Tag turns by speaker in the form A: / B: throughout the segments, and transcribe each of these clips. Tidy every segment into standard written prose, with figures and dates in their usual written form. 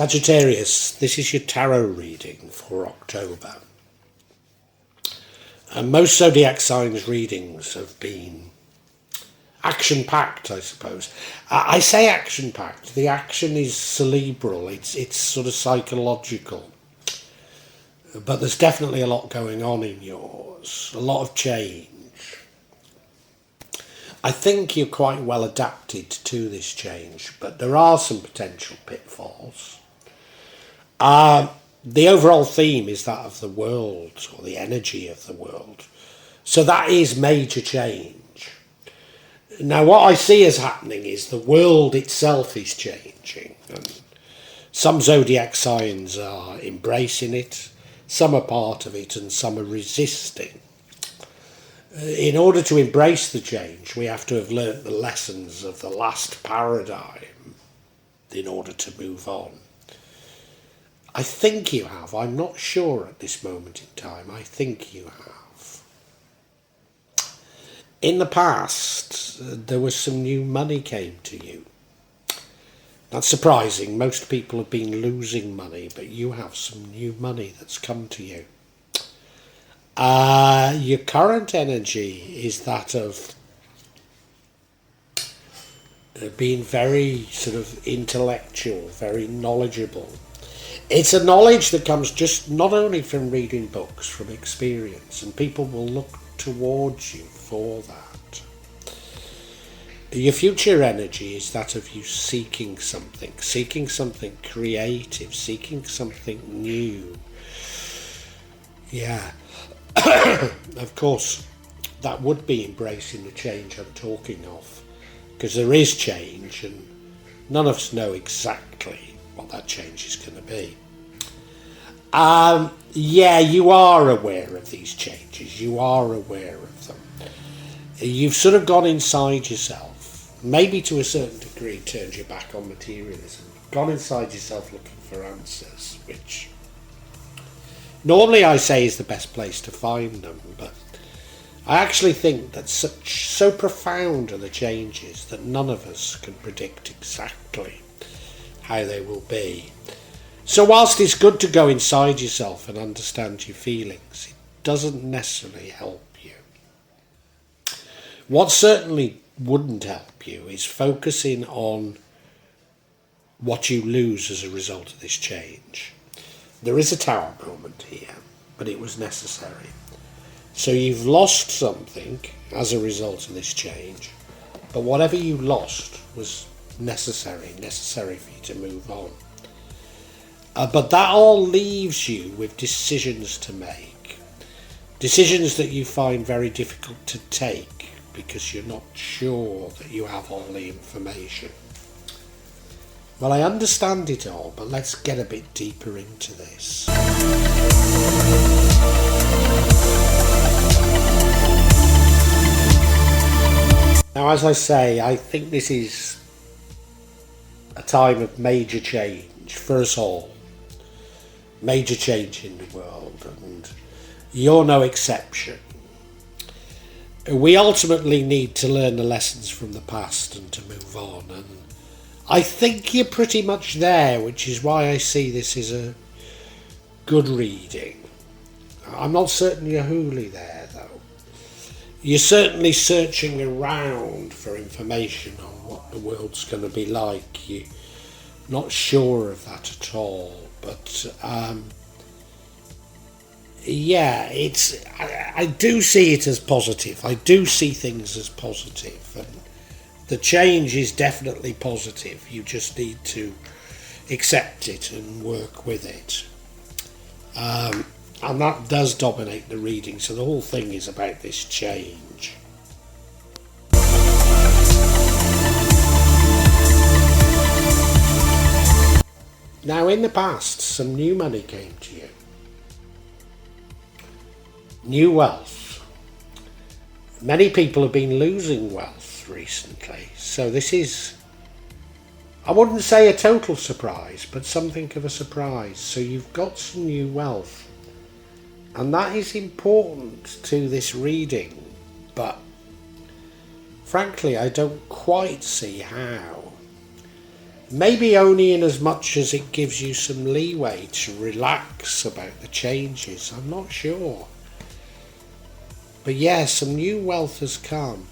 A: Sagittarius, this is your tarot reading for October. And most zodiac signs readings have been action-packed, I suppose. I say action-packed. The action is cerebral. It's sort of psychological. But there's definitely a lot going on in yours. A lot of change. I think you're quite well adapted to this change, but there are some potential pitfalls. The overall theme is that of the world, or the energy of the world. So that is major change. Now what I see as happening is the world itself is changing. And some zodiac signs are embracing it, some are part of it, and some are resisting. In order to embrace the change, we have to have learnt the lessons of the last paradigm in order to move on. I think you have. I'm not sure at this moment in time. I think you have. In the past, there was some new money came to you. That's surprising. Most people have been losing money, but you have some new money that's come to you. Your current energy is that of being very sort of intellectual, very knowledgeable. It's a knowledge that comes just not only from reading books, from experience, and people will look towards you for that. Your future energy is that of you seeking something creative, seeking something new. Yeah. Of course, that would be embracing the change I'm talking of, because there is change and none of us know exactly what that change is going to be. Yeah, you are aware of these changes, you are aware of them. You've sort of gone inside yourself, maybe to a certain degree turned your back on materialism, gone inside yourself looking for answers, which normally I say is the best place to find them, but I actually think that so profound are the changes that none of us can predict exactly how they will be. So whilst it's good to go inside yourself and understand your feelings, it doesn't necessarily help you. What certainly wouldn't help you is focusing on what you lose as a result of this change. There is a tower moment here, but it was necessary. So you've lost something as a result of this change, but whatever you lost was necessary for you to move on. But that all leaves you with decisions to make. Decisions that you find very difficult to take because you're not sure that you have all the information. Well, I understand it all, but let's get a bit deeper into this. Now, as I say, I think this is a time of major change for us all. Major change in the world, and you're no exception. We ultimately need to learn the lessons from the past and to move on, and I think you're pretty much there, which is why I see this as a good reading. I'm not certain you're wholly there, though. You're certainly searching around for information on what the world's going to be like. You're not sure of that at all. But yeah, I do see it as positive. I do see things as positive, and the change is definitely positive. You just need to accept it and work with it. And that does dominate the reading, so the whole thing is about this change. Now, in the past, some new money came to you. New wealth. Many people have been losing wealth recently, so this is, I wouldn't say a total surprise, but something of a surprise. So you've got some new wealth, and that is important to this reading, but frankly, I don't quite see how. Maybe only in as much as it gives you some leeway to relax about the changes. I'm not sure. But yeah, some new wealth has come.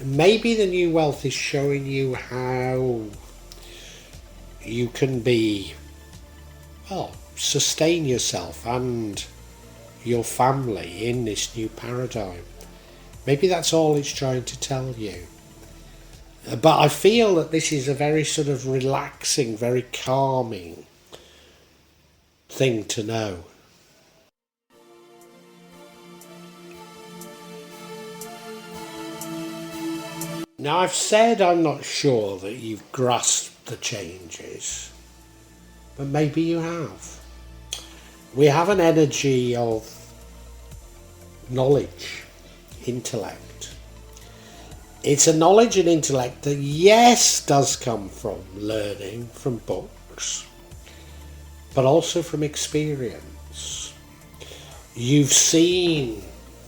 A: Maybe the new wealth is showing you how you can be, well, sustain yourself and your family in this new paradigm. Maybe that's all it's trying to tell you. But I feel that this is a very sort of relaxing, very calming thing to know. Now, I've said I'm not sure that you've grasped the changes, but maybe you have. We have an energy of knowledge, intellect. It's a knowledge and intellect that, yes, does come from learning, from books, but also from experience. You've seen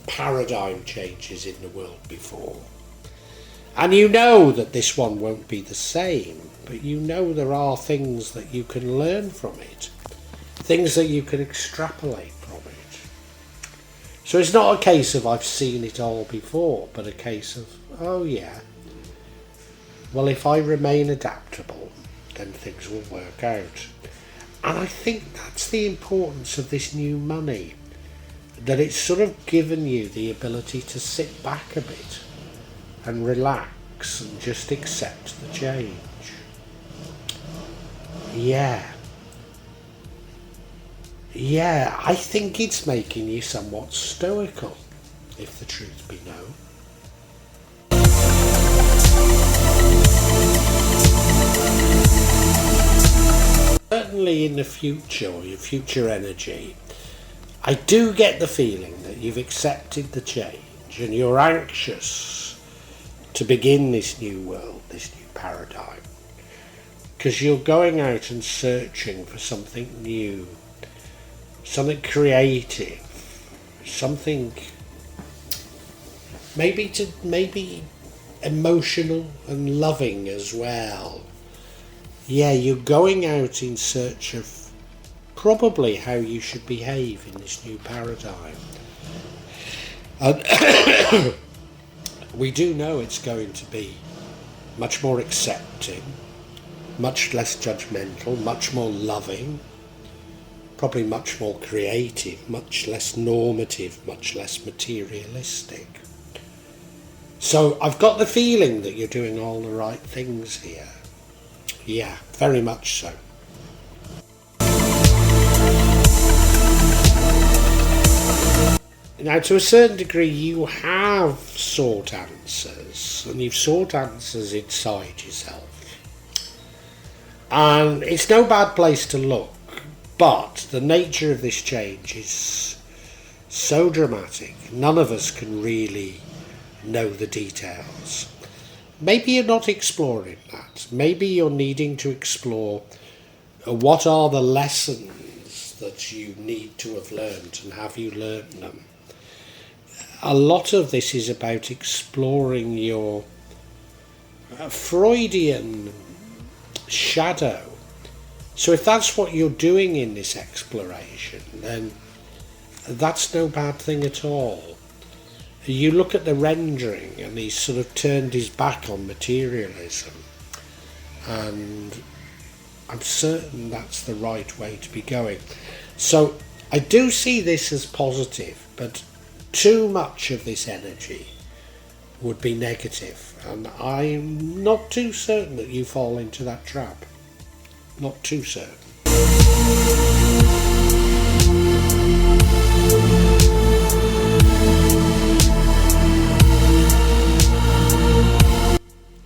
A: paradigm changes in the world before. And you know that this one won't be the same, but you know there are things that you can learn from it, things that you can extrapolate from it. So it's not a case of I've seen it all before, but a case of, oh yeah, well, if I remain adaptable, then things will work out. And I think that's the importance of this new money, that it's sort of given you the ability to sit back a bit and relax and just accept the change. Yeah, I think it's making you somewhat stoical, if the truth be known. Certainly in the future, or your future energy, I do get the feeling that you've accepted the change and you're anxious to begin this new world, this new paradigm, because you're going out and searching for something new, something creative, something maybe emotional and loving as well. Yeah, you're going out in search of probably how you should behave in this new paradigm. And we do know it's going to be much more accepting, much less judgmental, much more loving, probably much more creative, much less normative, much less materialistic. So I've got the feeling that you're doing all the right things here. Yeah, very much so. Now, to a certain degree, you have sought answers, and you've sought answers inside yourself. And it's no bad place to look, but the nature of this change is so dramatic, none of us can really know the details. Maybe you're not exploring that. Maybe you're needing to explore what are the lessons that you need to have learned, and have you learned them? A lot of this is about exploring your Freudian shadow. So if that's what you're doing in this exploration, then that's no bad thing at all. You look at the rendering and he's sort of turned his back on materialism, and I'm certain that's the right way to be going. So I do see this as positive, but too much of this energy would be negative, and I'm not too certain that you fall into that trap. Not too certain.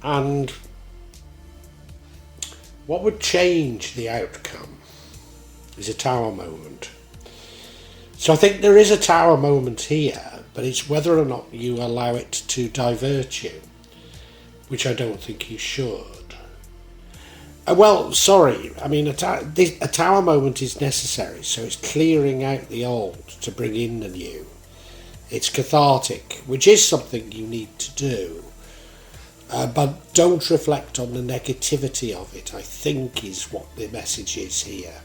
A: And what would change the outcome is a tower moment. So I think there is a tower moment here, but it's whether or not you allow it to divert you, which I don't think you should. Well, sorry, I mean, a tower moment is necessary, so it's clearing out the old to bring in the new. It's cathartic, which is something you need to do. but don't reflect on the negativity of it, I think, is what the message is here.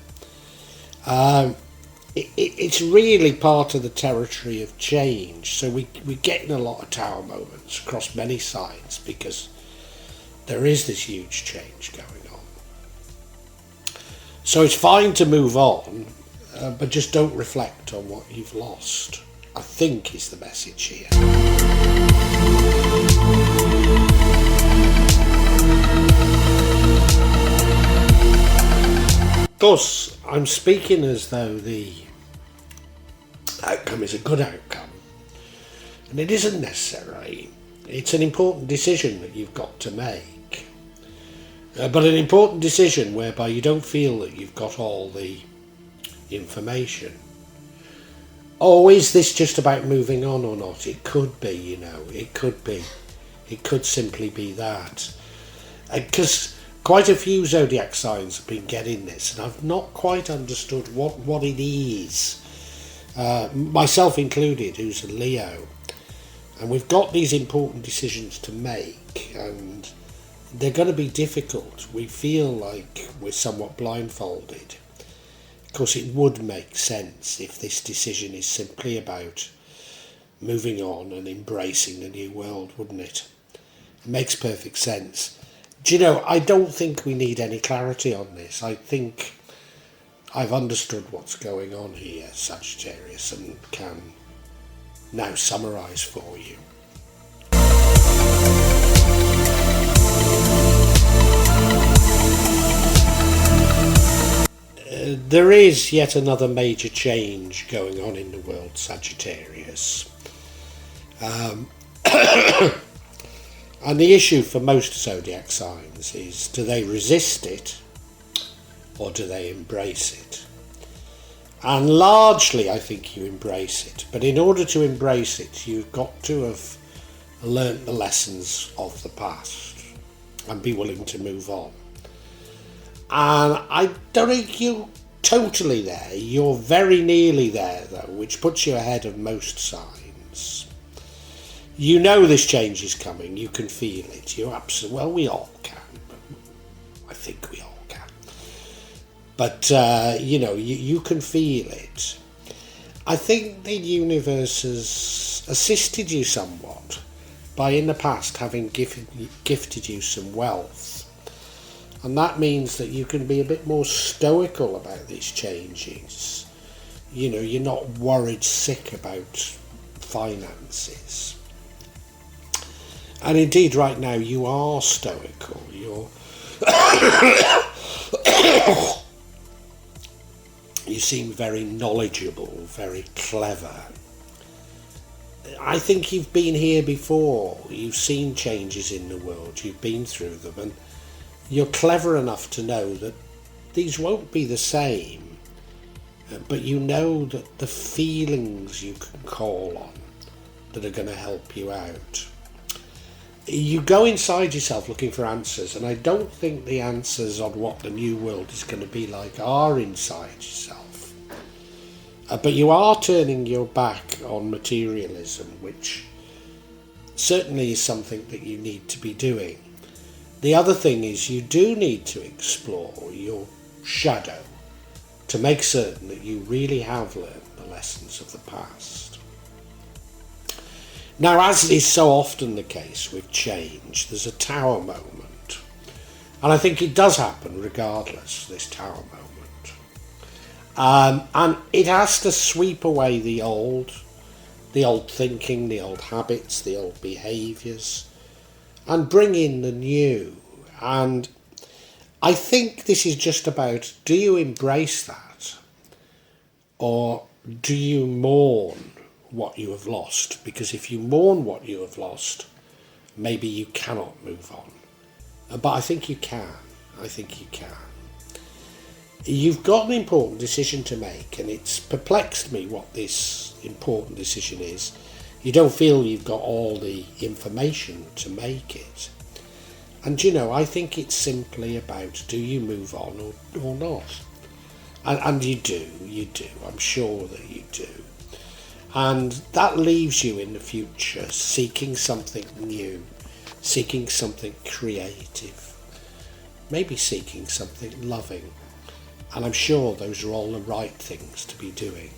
A: It's really part of the territory of change. So we're getting a lot of tower moments across many sides because there is this huge change going on. So it's fine to move on, but just don't reflect on what you've lost, I think, is the message here. Of course, I'm speaking as though the outcome is a good outcome, and it isn't necessarily. It's an important decision that you've got to make, but an important decision whereby you don't feel that you've got all the information. Oh, is this just about moving on or not? It could be, you know, it could be. It could simply be that. Because quite a few zodiac signs have been getting this, and I've not quite understood what it is. Myself included, who's a Leo. And we've got these important decisions to make, and they're going to be difficult. We feel like we're somewhat blindfolded. Of course, it would make sense if this decision is simply about moving on and embracing the new world, wouldn't it? It makes perfect sense. Do you know, I don't think we need any clarity on this. I think I've understood what's going on here, Sagittarius, and can now summarise for you. There is yet another major change going on in the world, Sagittarius. And the issue for most zodiac signs is, do they resist it or do they embrace it? And largely I think you embrace it, but in order to embrace it you've got to have learnt the lessons of the past and be willing to move on. And I don't think you're totally there. You're very nearly there though, which puts you ahead of most signs. You know this change is coming, you can feel it. You're absolutely, well, we all can, but I think we all can. But, you know, you can feel it. I think the universe has assisted you somewhat by in the past having gifted you some wealth. And that means that you can be a bit more stoical about these changes. You know, you're not worried sick about finances. And indeed, right now, you are stoical. You're you seem very knowledgeable, very clever. I think you've been here before. You've seen changes in the world. You've been through them. And you're clever enough to know that these won't be the same. But you know that the feelings you can call on that are going to help you out. You go inside yourself looking for answers, and I don't think the answers on what the new world is going to be like are inside yourself. But you are turning your back on materialism, which certainly is something that you need to be doing. The other thing is you do need to explore your shadow to make certain that you really have learned the lessons of the past. Now, as is so often the case with change, there's a tower moment. And I think it does happen regardless, this tower moment. And it has to sweep away the old thinking, the old habits, the old behaviours, and bring in the new. And I think this is just about, do you embrace that? Or do you mourn what you have lost? Because if you mourn what you have lost, maybe you cannot move on. But I think you can. I think you can. You've got an important decision to make, and it's perplexed me what this important decision is. You don't feel you've got all the information to make it. And you know, I think it's simply about, do you move on or not? And you do. I'm sure that you do. And that leaves you in the future seeking something new, seeking something creative, maybe seeking something loving. And I'm sure those are all the right things to be doing.